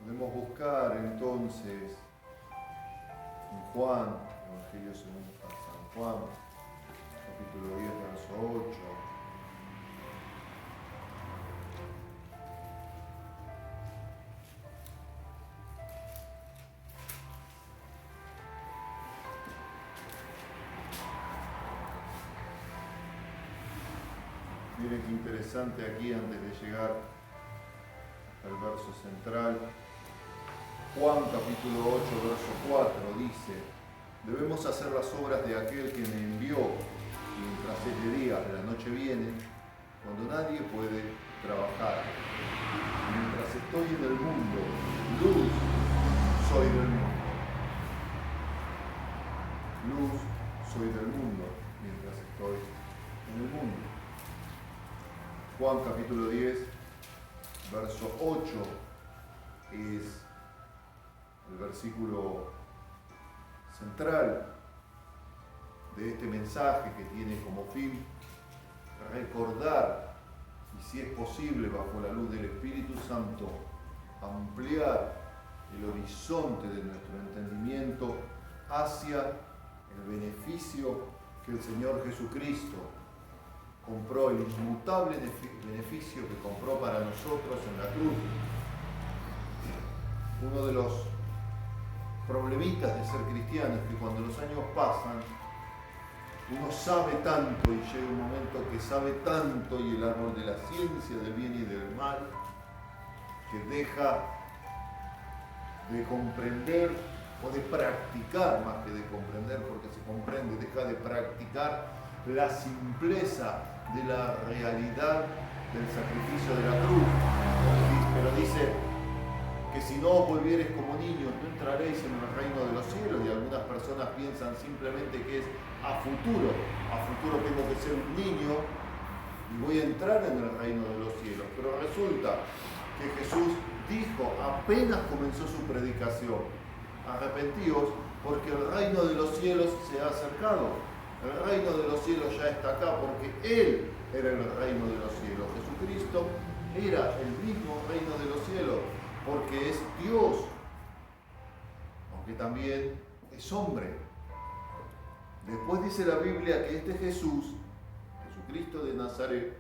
Podemos buscar entonces en Juan, Evangelio según San Juan, capítulo 10, verso 8. Miren qué interesante aquí antes de llegar al verso central. Juan capítulo 8, verso 4 dice: debemos hacer las obras de aquel que me envió, mientras es de día, de la noche viene, cuando nadie puede trabajar. Mientras estoy en el mundo, luz soy del mundo. Luz soy del mundo, mientras estoy en el mundo. Juan capítulo 10, verso 8 es el versículo central de este mensaje que tiene como fin recordar y, si es posible, bajo la luz del Espíritu Santo, ampliar el horizonte de nuestro entendimiento hacia el beneficio que el Señor Jesucristo compró, el inmutable beneficio que compró para nosotros en la cruz. Uno de los problemitas de ser cristiano es que cuando los años pasan, uno sabe tanto y llega un momento que sabe tanto, y el árbol de la ciencia del bien y del mal, que deja de comprender o de practicar, más que de comprender, porque se comprende, deja de practicar la simpleza de la realidad del sacrificio de la cruz. Pero dice que si no volvieres como niños no entraréis en el reino de los cielos, y algunas personas piensan simplemente que es a futuro tengo que ser un niño y voy a entrar en el reino de los cielos. Pero resulta que Jesús dijo apenas comenzó su predicación: arrepentíos porque el reino de los cielos se ha acercado. El reino de los cielos ya está acá, porque Él era el reino de los cielos. Jesucristo era el mismo reino de los cielos, porque es Dios, aunque también es hombre. Después dice la Biblia que este Jesús, Jesucristo de Nazaret,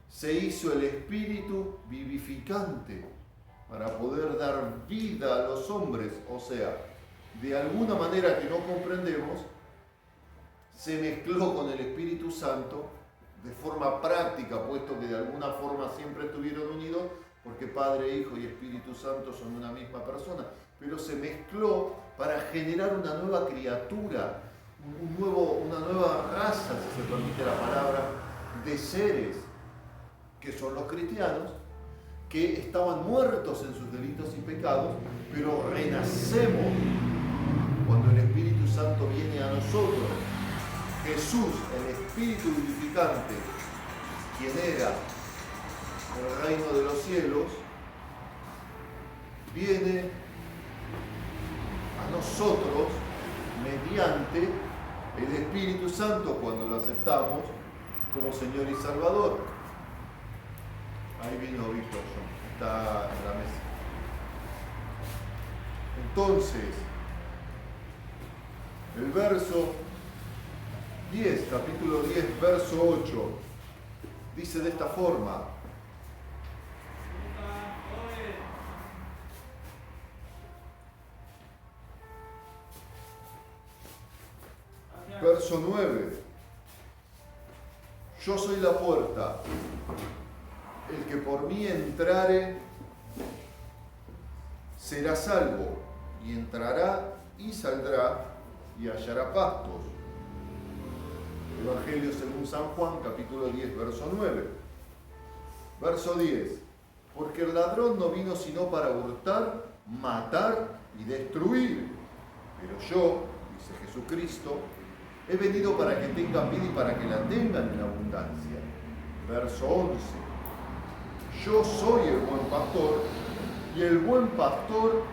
se hizo el Espíritu vivificante para poder dar vida a los hombres. O sea, de alguna manera que no comprendemos, se mezcló con el Espíritu Santo de forma práctica, puesto que de alguna forma siempre estuvieron unidos, porque Padre, Hijo y Espíritu Santo son una misma persona, pero se mezcló para generar una nueva criatura, una nueva raza, si se permite la palabra, de seres, que son los cristianos, que estaban muertos en sus delitos y pecados, pero renacemos cuando el Espíritu Santo viene a nosotros. Jesús, el Espíritu vivificante, quien era el reino de los cielos, viene a nosotros mediante el Espíritu Santo cuando lo aceptamos como Señor y Salvador. Ahí vino Víctor, está en la mesa. Entonces, el verso 10, capítulo 10, verso 8, dice de esta forma: verso 9, yo soy la puerta, el que por mí entrare será salvo, y entrará y saldrá y hallará pastos. Evangelio según San Juan, capítulo 10, verso 9. Verso 10, porque el ladrón no vino sino para hurtar, matar y destruir, pero yo, dice Jesucristo, he venido para que tengan vida y para que la tengan en abundancia. Verso 11, yo soy el buen pastor, y el buen pastor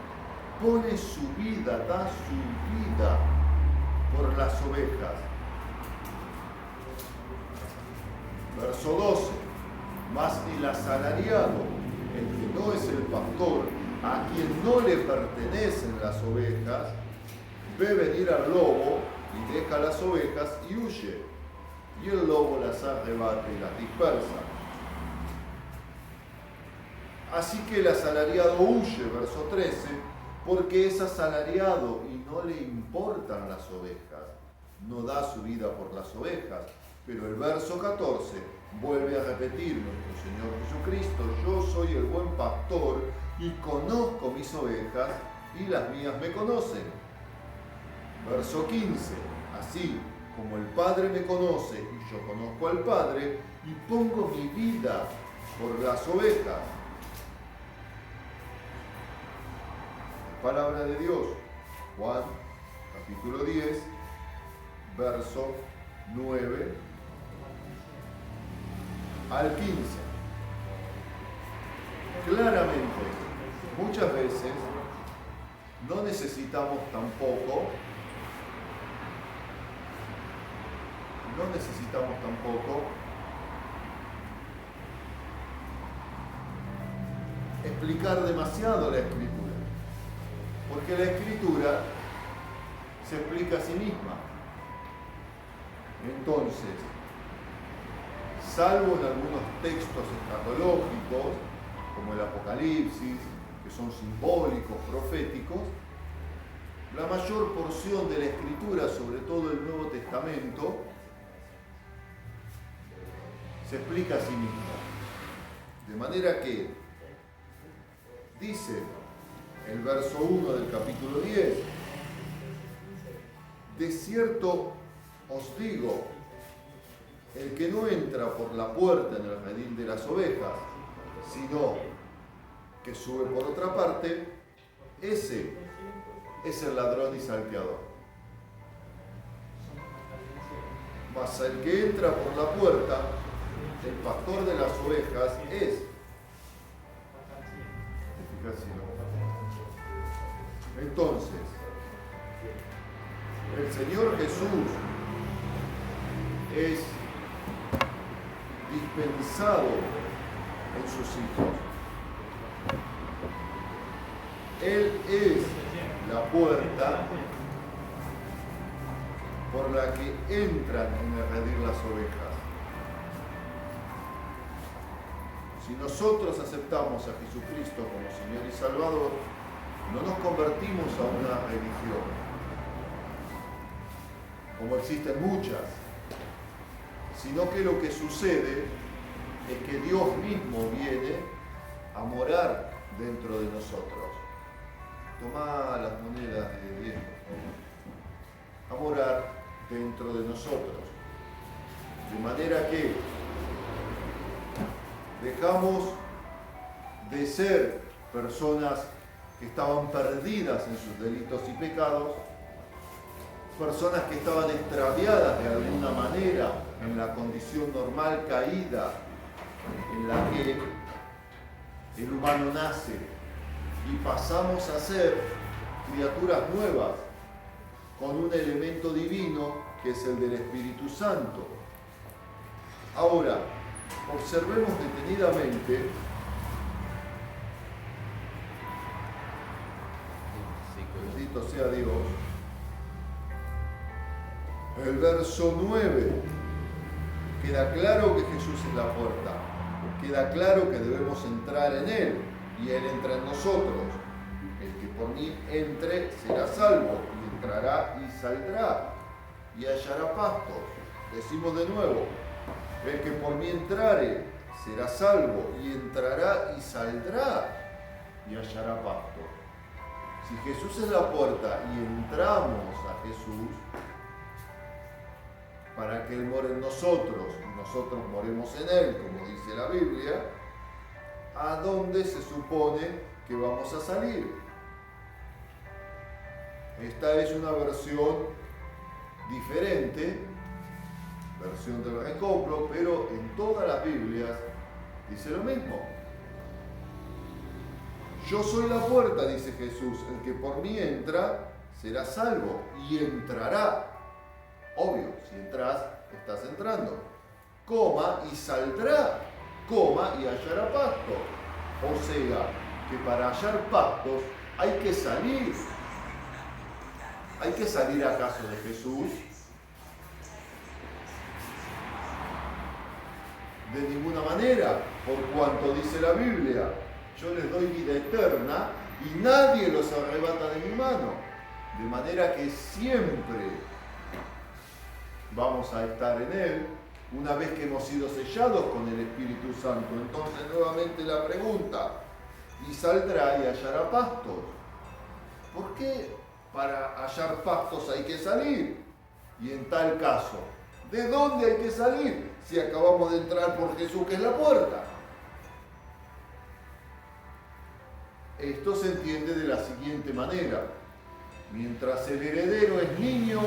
pone su vida, da su vida por las ovejas. Verso 12, mas el asalariado, el que no es el pastor, a quien no le pertenecen las ovejas, ve venir al lobo y deja las ovejas y huye. Y el lobo las arrebata y las dispersa. Así que el asalariado huye, verso 13, porque es asalariado y no le importan las ovejas. No da su vida por las ovejas. Pero el verso 14 vuelve a repetir nuestro Señor Jesucristo: yo soy el buen pastor y conozco mis ovejas y las mías me conocen. Verso 15, así como el Padre me conoce y yo conozco al Padre y pongo mi vida por las ovejas. Palabra de Dios, Juan capítulo 10, verso 9 al 15. Claramente, muchas veces no necesitamos tampoco explicar demasiado la Escritura, porque la Escritura se explica a sí misma. Entonces, salvo en algunos textos escatológicos, como el Apocalipsis, que son simbólicos, proféticos, la mayor porción de la Escritura, sobre todo el Nuevo Testamento, se explica a sí misma. De manera que, dice el verso 1 del capítulo 10, de cierto os digo, el que no entra por la puerta en el redil de las ovejas, sino que sube por otra parte, ese es el ladrón y salteador. Mas el que entra por la puerta, el pastor de las ovejas es. Entonces, el Señor Jesús es dispensado en sus hijos. Él es la puerta por la que entran en el redil las ovejas. Si nosotros aceptamos a Jesucristo como Señor y Salvador, no nos convertimos a una religión, como existen muchas, sino que lo que sucede es que Dios mismo viene a morar dentro de nosotros. Tomá las monedas de 10, a morar dentro de nosotros. De manera que dejamos de ser personas que estaban perdidas en sus delitos y pecados, personas que estaban extraviadas de alguna manera en la condición normal caída en la que el humano nace, y pasamos a ser criaturas nuevas con un elemento divino que es el del Espíritu Santo. Ahora, observemos detenidamente bendito sea Dios, el verso 9. Queda claro que Jesús es la puerta, queda claro que debemos entrar en Él y Él entra en nosotros. El que por mí entre será salvo, y entrará y saldrá y hallará pastos. Decimos de nuevo: el que por mí entrare será salvo, y entrará y saldrá y hallará pasto. Si Jesús es la puerta y entramos a Jesús para que Él more en nosotros y nosotros moremos en Él, como dice la Biblia, ¿a dónde se supone que vamos a salir? Esta es una versión diferente, versión del recoplo, pero en todas las Biblias dice lo mismo. Yo soy la puerta, dice Jesús, el que por mí entra será salvo y entrará. Obvio, si entras, estás entrando. Coma y saldrá, coma y hallará pasto. O sea, que para hallar pastos hay que salir. ¿Hay que salir acaso de Jesús? De ninguna manera, por cuanto dice la Biblia, yo les doy vida eterna y nadie los arrebata de mi mano. De manera que siempre vamos a estar en Él, una vez que hemos sido sellados con el Espíritu Santo. Entonces nuevamente la pregunta, y saldrá y hallará pastos. ¿Por qué para hallar pastos hay que salir? Y en tal caso, ¿de dónde hay que salir si acabamos de entrar por Jesús, que es la puerta? Esto se entiende de la siguiente manera. Mientras el heredero es niño,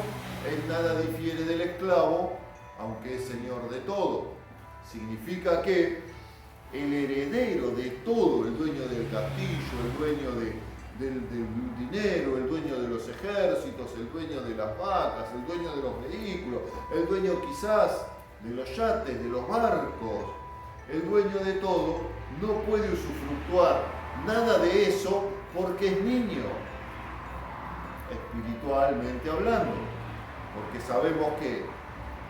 en nada difiere del esclavo, aunque es señor de todo. Significa que el heredero de todo, el dueño del castillo, el dueño del dinero, el dueño de los ejércitos, el dueño de las vacas, el dueño de los vehículos, el dueño quizás de los yates, de los barcos, el dueño de todo, no puede usufructuar nada de eso porque es niño, espiritualmente hablando, porque sabemos que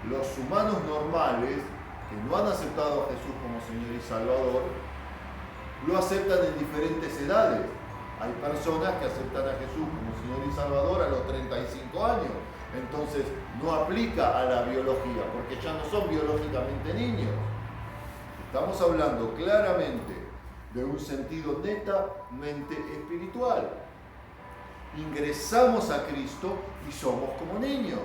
los humanos normales que no han aceptado a Jesús como Señor y Salvador, lo aceptan en diferentes edades. Hay personas que aceptan a Jesús como Señor y Salvador a los 35 años, entonces no aplica a la biología, porque ya no son biológicamente niños. Estamos hablando claramente de un sentido netamente espiritual. Ingresamos a Cristo y somos como niños,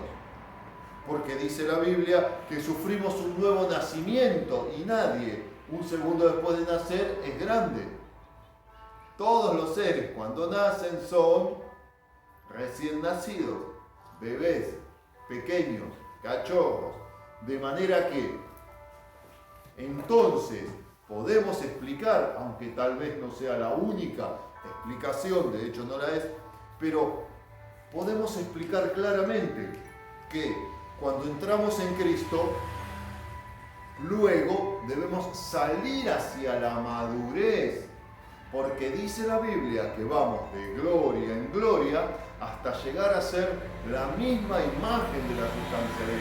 porque dice la Biblia que sufrimos un nuevo nacimiento y nadie, un segundo después de nacer, es grande. Todos los seres cuando nacen son recién nacidos, bebés, pequeños, cachorros, de manera que entonces podemos explicar, aunque tal vez no sea la única explicación, de hecho no la es, pero podemos explicar claramente que cuando entramos en Cristo, luego debemos salir hacia la madurez, porque dice la Biblia que vamos de gloria en gloria hasta llegar a ser la misma imagen de la sustancia de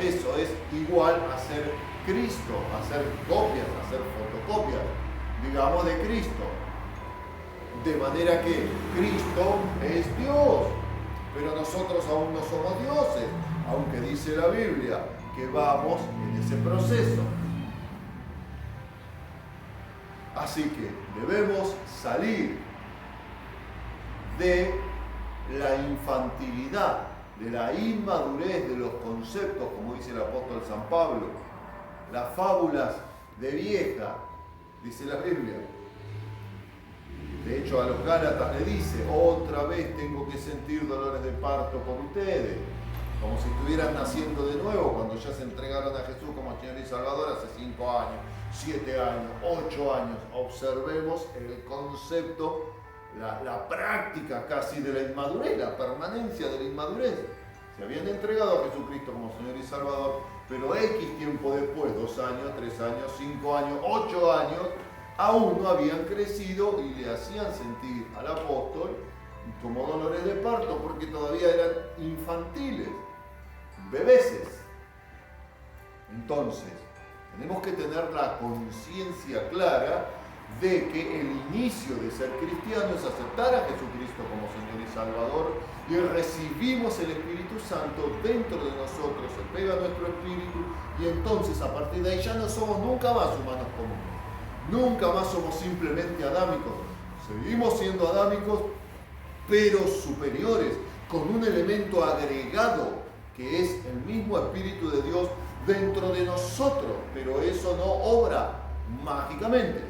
Cristo. Eso es igual a ser Cristo, a hacer copias, a hacer fotocopias, digamos, de Cristo. De manera que Cristo es Dios, pero nosotros aún no somos dioses, aunque dice la Biblia que vamos en ese proceso. Así que debemos salir de la infantilidad, de la inmadurez de los conceptos, como dice el apóstol San Pablo, las fábulas de vieja, dice la Biblia. De hecho, a los Gálatas le dice, otra vez tengo que sentir dolores de parto por ustedes, como si estuvieran naciendo de nuevo cuando ya se entregaron a Jesús como Señor y Salvador hace 5 años, 7 años, 8 años. Observemos el concepto, la práctica casi de la inmadurez, la permanencia de la inmadurez. Se habían entregado a Jesucristo como Señor y Salvador, pero X tiempo después, 2 años, 3 años, 5 años, 8 años, aún no habían crecido y le hacían sentir al apóstol como dolores de parto porque todavía eran infantiles, bebeses. Entonces, tenemos que tener la conciencia clara de que el inicio de ser cristiano es aceptar a Jesucristo como Señor y Salvador y recibimos el Espíritu Santo dentro de nosotros, se pega a nuestro espíritu y entonces a partir de ahí ya no somos nunca más humanos comunes, nunca más somos simplemente adámicos, seguimos siendo adámicos pero superiores, con un elemento agregado que es el mismo Espíritu de Dios dentro de nosotros, pero eso no obra mágicamente.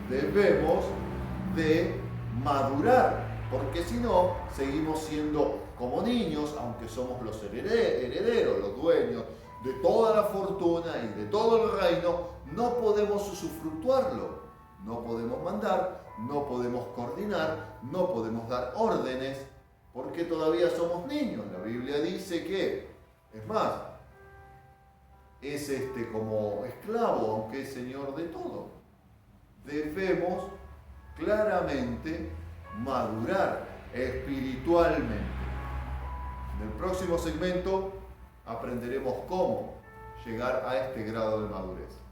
Debemos de madurar, porque si no, seguimos siendo como niños, aunque somos los herederos, los dueños de toda la fortuna y de todo el reino, no podemos usufructuarlo, no podemos mandar, no podemos coordinar, no podemos dar órdenes, porque todavía somos niños. La Biblia dice que, es más, es como esclavo, aunque es señor de todo. debemos claramente madurar espiritualmente. En el próximo segmento aprenderemos cómo llegar a este grado de madurez.